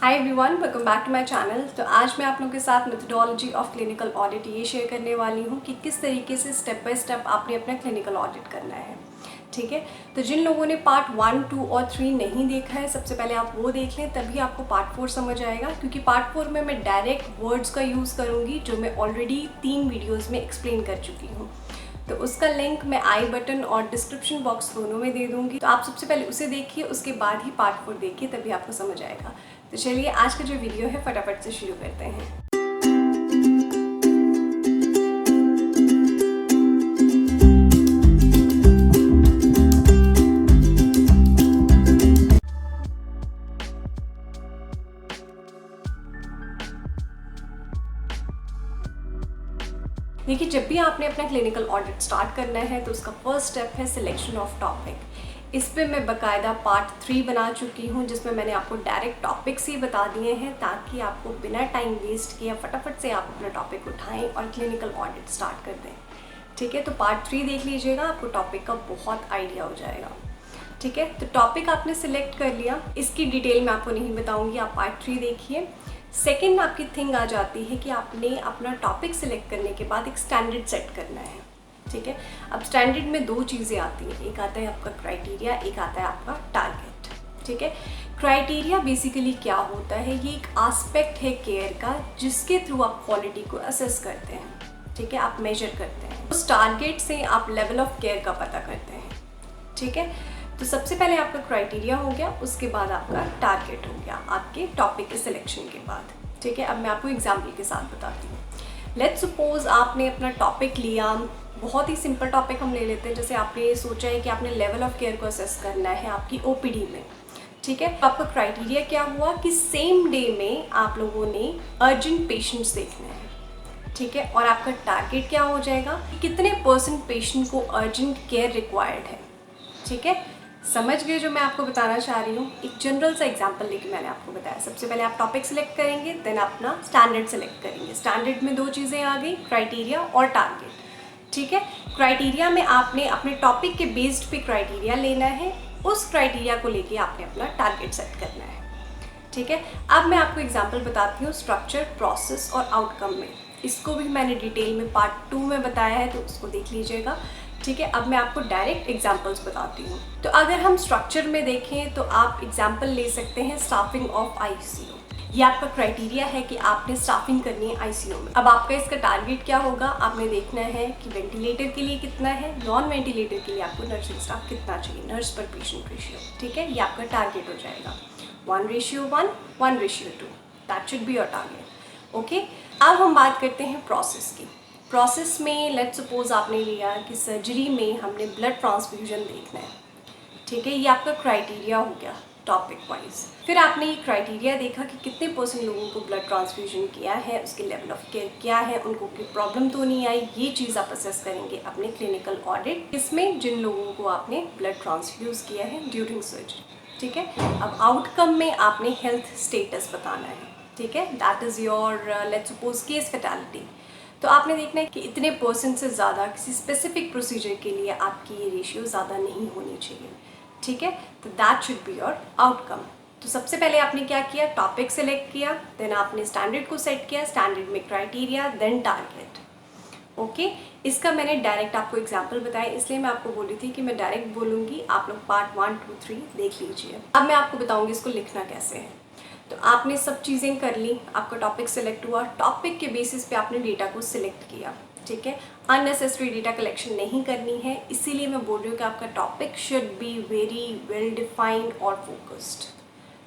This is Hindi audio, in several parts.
Hi everyone, welcome back to my channel. तो आज मैं आप लोगों के साथ मेथडोलॉजी ऑफ क्लिनिकल ऑडिट ये शेयर करने वाली हूँ कि किस तरीके से स्टेप बाय स्टेप आपने अपना क्लिनिकल ऑडिट करना है। ठीक है, तो जिन लोगों ने पार्ट 1, 2 और 3 नहीं देखा है, सबसे पहले आप वो देख लें, तभी आपको पार्ट 4 समझ आएगा। क्योंकि पार्ट 4 में मैं डायरेक्ट वर्ड्स का यूज़ करूँगी जो मैं ऑलरेडी 3 वीडियोज़ में एक्सप्लेन कर चुकी हूँ। तो उसका लिंक मैं आई बटन और डिस्क्रिप्शन बॉक्स दोनों में दे दूंगी। तो आप सबसे पहले उसे देखिए, उसके बाद ही पार्ट 4 देखिए, तभी आपको समझ आएगा। तो चलिए आज का जो वीडियो है फटाफट से शुरू करते हैं। देखिए, जब भी आपने अपना क्लिनिकल ऑडिट स्टार्ट करना है तो उसका फर्स्ट स्टेप है सिलेक्शन ऑफ टॉपिक। इस पे मैं बकायदा पार्ट 3 बना चुकी हूँ, जिसमें मैंने आपको डायरेक्ट टॉपिक्स ही बता दिए हैं ताकि आपको बिना टाइम वेस्ट किए फटाफट से आप अपना टॉपिक उठाएं और क्लिनिकल ऑडिट स्टार्ट कर दें। ठीक है, तो पार्ट 3 देख लीजिएगा, आपको टॉपिक का बहुत आइडिया हो जाएगा। ठीक है, तो टॉपिक आपने सिलेक्ट कर लिया, इसकी डिटेल मैं आपको नहीं बताऊँगी, आप पार्ट 3 देखिए। सेकेंड आपकी थिंग आ जाती है कि आपने अपना टॉपिक सिलेक्ट करने के बाद एक स्टैंडर्ड सेट करना है। ठीक है, अब स्टैंडर्ड में 2 चीज़ें आती हैं, एक आता है आपका क्राइटेरिया, एक आता है आपका टारगेट। ठीक है, क्राइटेरिया बेसिकली क्या होता है, ये एक एस्पेक्ट है केयर का जिसके थ्रू आप क्वालिटी को असेस करते हैं। ठीक है, आप मेजर करते हैं। उस टारगेट से आप लेवल ऑफ केयर का पता करते हैं। ठीक है, तो सबसे पहले आपका क्राइटेरिया हो गया, उसके बाद आपका टारगेट हो गया आपके टॉपिक के सिलेक्शन के बाद। ठीक है, अब मैं आपको एग्जाम्पल के साथ बताती हूँ। लेट्स सपोज आपने अपना टॉपिक लिया, बहुत ही सिंपल टॉपिक हम ले लेते हैं। जैसे आपने ये सोचा है कि आपने लेवल ऑफ केयर को असेस करना है आपकी ओपीडी में। ठीक है, आपका क्राइटेरिया क्या हुआ कि सेम डे में आप लोगों ने अर्जेंट पेशेंट्स देखने हैं। ठीक है, और आपका टारगेट क्या हो जाएगा, कितने % पेशेंट को अर्जेंट केयर रिक्वायर्ड है। ठीक है, समझ गए जो मैं आपको बताना चाह रही हूँ। एक जनरल सा एग्जांपल लेके मैंने आपको बताया। सबसे पहले आप टॉपिक सिलेक्ट करेंगे, देन अपना स्टैंडर्ड सेलेक्ट करेंगे। स्टैंडर्ड में 2 चीज़ें आ गई, क्राइटेरिया और टारगेट। ठीक है, क्राइटेरिया में आपने अपने टॉपिक के बेस्ड पे क्राइटेरिया लेना है, उस क्राइटेरिया को लेके आपने अपना टारगेट सेट करना है। ठीक है, अब मैं आपको एग्जाम्पल बताती हूँ स्ट्रक्चर, प्रोसेस और आउटकम में। इसको भी मैंने डिटेल में पार्ट 2 में बताया है, तो उसको देख लीजिएगा। ठीक है, अब मैं आपको डायरेक्ट एग्जांपल्स बताती हूँ। तो अगर हम स्ट्रक्चर में देखें तो आप एग्जांपल ले सकते हैं स्टाफिंग ऑफ आईसीयू। ये आपका क्राइटेरिया है कि आपने स्टाफिंग करनी है आईसीयू में। अब आपका इसका टारगेट क्या होगा, आपने देखना है कि वेंटिलेटर के लिए कितना है, नॉन वेंटिलेटर के लिए आपको नर्सिंग स्टाफ कितना चाहिए, नर्स पर पेशेंट रेशियो। ठीक है, ये आपका टारगेट हो जाएगा 1:1, 1:2। That should be your target. Okay, अब हम बात करते हैं प्रोसेस की। प्रोसेस में लेट्स सपोज आपने लिया कि सर्जरी में हमने ब्लड ट्रांसफ्यूजन देखना है। ठीक है, ये आपका क्राइटेरिया हो गया टॉपिक वाइज। फिर आपने ये क्राइटेरिया देखा कि कितने % लोगों को ब्लड ट्रांसफ्यूजन किया है, उसके लेवल ऑफ केयर क्या है, उनको कोई प्रॉब्लम तो नहीं आई। ये चीज़ आप असेस करेंगे अपने क्लिनिकल ऑडिट, इसमें जिन लोगों को आपने ब्लड ट्रांसफ्यूज किया है ड्यूरिंग सर्जरी। ठीक है, अब आउटकम में आपने हेल्थ स्टेटस बताना है। ठीक है, that is your let's suppose case fatality. तो आपने देखना है कि इतने % से ज़्यादा किसी स्पेसिफिक प्रोसीजर के लिए आपकी ये रेशियो ज़्यादा नहीं होनी चाहिए। ठीक है, तो that should be your outcome. तो सबसे पहले आपने क्या किया, टॉपिक सेलेक्ट किया, देन आपने स्टैंडर्ड को सेट किया, स्टैंडर्ड में क्राइटेरिया, देन टारगेट। ओके, इसका मैंने डायरेक्ट आपको एग्जाम्पल बताया, इसलिए मैं आपको बोली थी कि मैं डायरेक्ट बोलूँगी। आप लोग पार्ट 1, 2, 3 देख लीजिए। अब मैं आपको बताऊँगी इसको लिखना कैसे है। तो आपने सब चीज़ें कर ली, आपका टॉपिक सिलेक्ट हुआ, टॉपिक के बेसिस पे आपने डेटा को सिलेक्ट किया। ठीक है, अननेसेसरी डेटा कलेक्शन नहीं करनी है, इसीलिए मैं बोल रही हूँ कि आपका topic should be very well defined और फोकस्ड।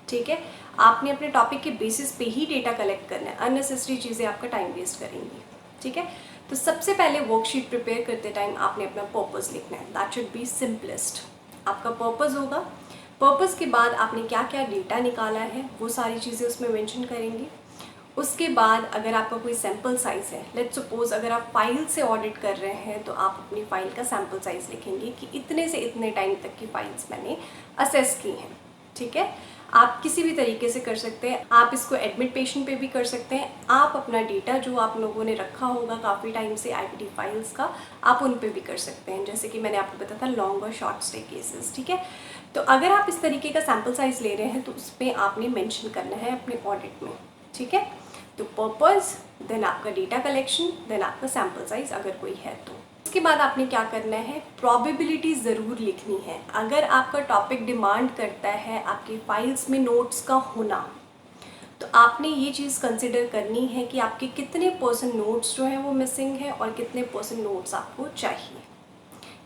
ठीक है, आपने अपने टॉपिक के बेसिस पे ही डेटा कलेक्ट करना है, अननेसेसरी चीज़ें आपका टाइम वेस्ट करेंगी। ठीक है, तो सबसे पहले वर्कशीट प्रिपेयर करते टाइम आपने अपना पर्पस लिखना है। That should be simplest. आपका पर्पस होगा, पर्पस के बाद आपने क्या क्या डेटा निकाला है वो सारी चीज़ें उसमें मेंशन करेंगे। उसके बाद अगर आपका कोई सैम्पल साइज़ है, लेट्स सपोज अगर आप फाइल से ऑडिट कर रहे हैं तो आप अपनी फाइल का सैम्पल साइज़ लिखेंगे कि इतने से इतने टाइम तक की फाइल्स मैंने असेस की हैं। ठीक है, आप किसी भी तरीके से कर सकते हैं, आप इसको एडमिट पेशेंट पे भी कर सकते हैं। आप अपना डेटा जो आप लोगों ने रखा होगा काफ़ी टाइम से आईपीडी फाइल्स का, आप उन पे भी कर सकते हैं, जैसे कि मैंने आपको बताया था लॉन्ग और शॉर्ट स्टे केसेस। ठीक है, तो अगर आप इस तरीके का सैम्पल साइज ले रहे हैं तो उसमें आपने मेंशन करना है अपने ऑडिट में, ठीक है। तो पर्पस, देन आपका डेटा कलेक्शन, देन आपका सैम्पल साइज अगर कोई है तो। उसके बाद आपने क्या करना है, प्रोबेबिलिटी ज़रूर लिखनी है। अगर आपका टॉपिक डिमांड करता है आपकी फाइल्स में नोट्स का होना, तो आपने ये चीज़ कंसिडर करनी है कि आपके कितने % नोट्स जो हैं वो मिसिंग हैं और कितने % नोट्स आपको चाहिए,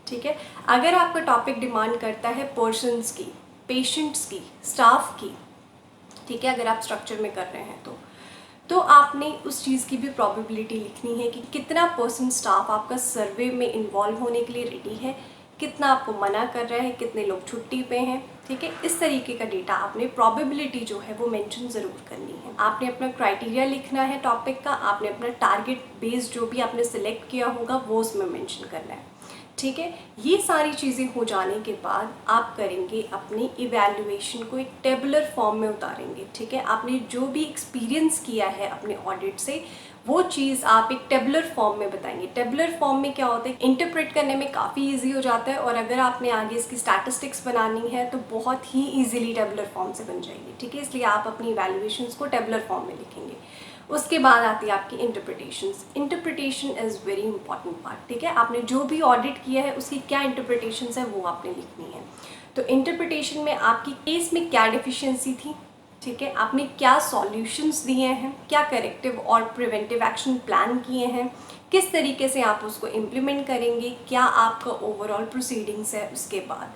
ठीक है। अगर आपका टॉपिक डिमांड करता है पर्सन्स की, पेशेंट्स की, स्टाफ की, ठीक है, अगर आप स्ट्रक्चर में कर रहे हैं तो आपने उस चीज़ की भी प्रोबेबिलिटी लिखनी है कि कितना % स्टाफ आपका सर्वे में इन्वॉल्व होने के लिए रेडी है, कितना आपको मना कर रहा है, कितने लोग छुट्टी पे हैं, ठीक है। इस तरीके का डेटा आपने प्रोबेबिलिटी जो है वो मेंशन ज़रूर करनी है। आपने अपना क्राइटेरिया लिखना है टॉपिक का, आपने अपना टारगेट बेस जो भी आपने सिलेक्ट किया होगा वो उसमें मेंशन करना है, ठीक है। ये सारी चीज़ें हो जाने के बाद आप करेंगे अपनी इवैल्यूएशन को एक टेबुलर फॉर्म में उतारेंगे, ठीक है। आपने जो भी एक्सपीरियंस किया है अपने ऑडिट से वो चीज़ आप एक टेबुलर फॉर्म में बताएंगे। टेबुलर फॉर्म में क्या होता है, इंटरप्रेट करने में काफ़ी इजी हो जाता है, और अगर आपने आगे इसकी स्टैटिस्टिक्स बनानी है तो बहुत ही ईजिली टेबुलर फॉर्म से बन जाएगी, ठीक है। इसलिए आप अपनी इवैल्यूएशंस को टेबुलर फॉर्म में लिखेंगे। उसके बाद आती है आपकी interpretations. Interpretation is very important part, ठीक है। आपने जो भी ऑडिट किया है उसकी क्या इंटरप्रिटेशंस है वो आपने लिखनी है। तो इंटरप्रिटेशन में आपकी केस में क्या डेफिशिएंसी थी, ठीक है, आपने क्या सॉल्यूशंस दिए हैं, क्या करेक्टिव और प्रिवेंटिव एक्शन प्लान किए हैं, किस तरीके से आप उसको इम्प्लीमेंट करेंगे, क्या आपका ओवरऑल प्रोसीडिंग्स है, उसके बाद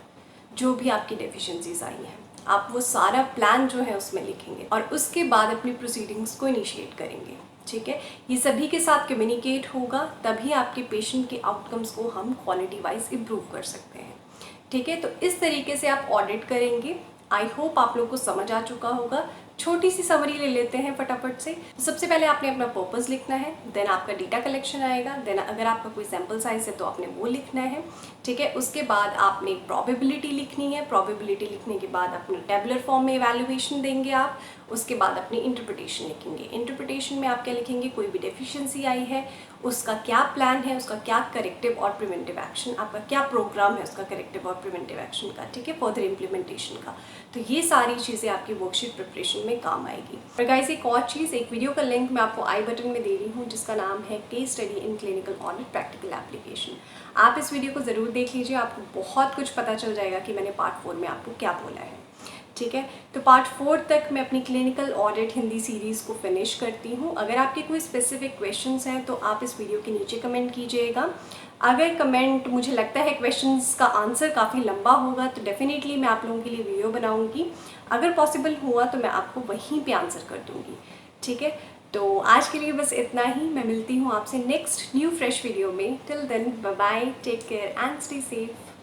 जो भी आपकी डेफिशिएंसीज आई हैं आप वो सारा प्लान जो है उसमें लिखेंगे और उसके बाद अपनी प्रोसीडिंग्स को इनिशिएट करेंगे, ठीक है। ये सभी के साथ कम्युनिकेट होगा, तभी आपके पेशेंट के आउटकम्स को हम क्वालिटी वाइज इम्प्रूव कर सकते हैं, ठीक है। तो इस तरीके से आप ऑडिट करेंगे। आई होप आप लोग को समझ आ चुका होगा। छोटी सी समरी ले लेते हैं फटाफट से। सबसे पहले आपने अपना पर्पस लिखना है, देन आपका डेटा कलेक्शन आएगा, देन अगर आपका कोई सैम्पल साइज है तो आपने वो लिखना है, ठीक है। उसके बाद आपने प्रोबेबिलिटी लिखनी है। प्रोबेबिलिटी लिखने के बाद अपने टेबुलर फॉर्म में इवैल्यूएशन देंगे आप। उसके बाद अपनी इंटरप्रिटेशन लिखेंगे। इंटरप्रिटेशन में आप क्या लिखेंगे, कोई भी डेफिशिएंसी आई है उसका क्या प्लान है, उसका क्या करेक्टिव और प्रिवेंटिव एक्शन, आपका क्या प्रोग्राम है उसका करेक्टिव और प्रिवेंटिव एक्शन का, ठीक है, फर्दर इम्प्लीमेंटेशन का। तो ये सारी चीज़ें आपकी वर्कशीट प्रिपरेशन में काम आएगी। और गाइस एक और चीज़, एक वीडियो का लिंक मैं आपको आई बटन में दे रही हूँ जिसका नाम है case study in clinical audit practical application. आप इस वीडियो को ज़रूर देख लीजिए, आपको बहुत कुछ पता चल जाएगा कि मैंने पार्ट 4 में आपको क्या बोला है, ठीक है। तो पार्ट 4 तक मैं अपनी क्लिनिकल ऑडिट हिंदी सीरीज़ को फिनिश करती हूँ। अगर आपके कोई स्पेसिफिक क्वेश्चंस हैं तो आप इस वीडियो के नीचे कमेंट कीजिएगा। अगर कमेंट मुझे लगता है क्वेश्चंस का आंसर काफ़ी लंबा होगा तो डेफिनेटली मैं आप लोगों के लिए वीडियो बनाऊँगी। अगर पॉसिबल हुआ तो मैं आपको वहीं पर आंसर कर दूँगी, ठीक है। तो आज के लिए बस इतना ही। मैं मिलती हूँ आपसे नेक्स्ट न्यू फ्रेश वीडियो में। Till then bye bye, take care and stay safe.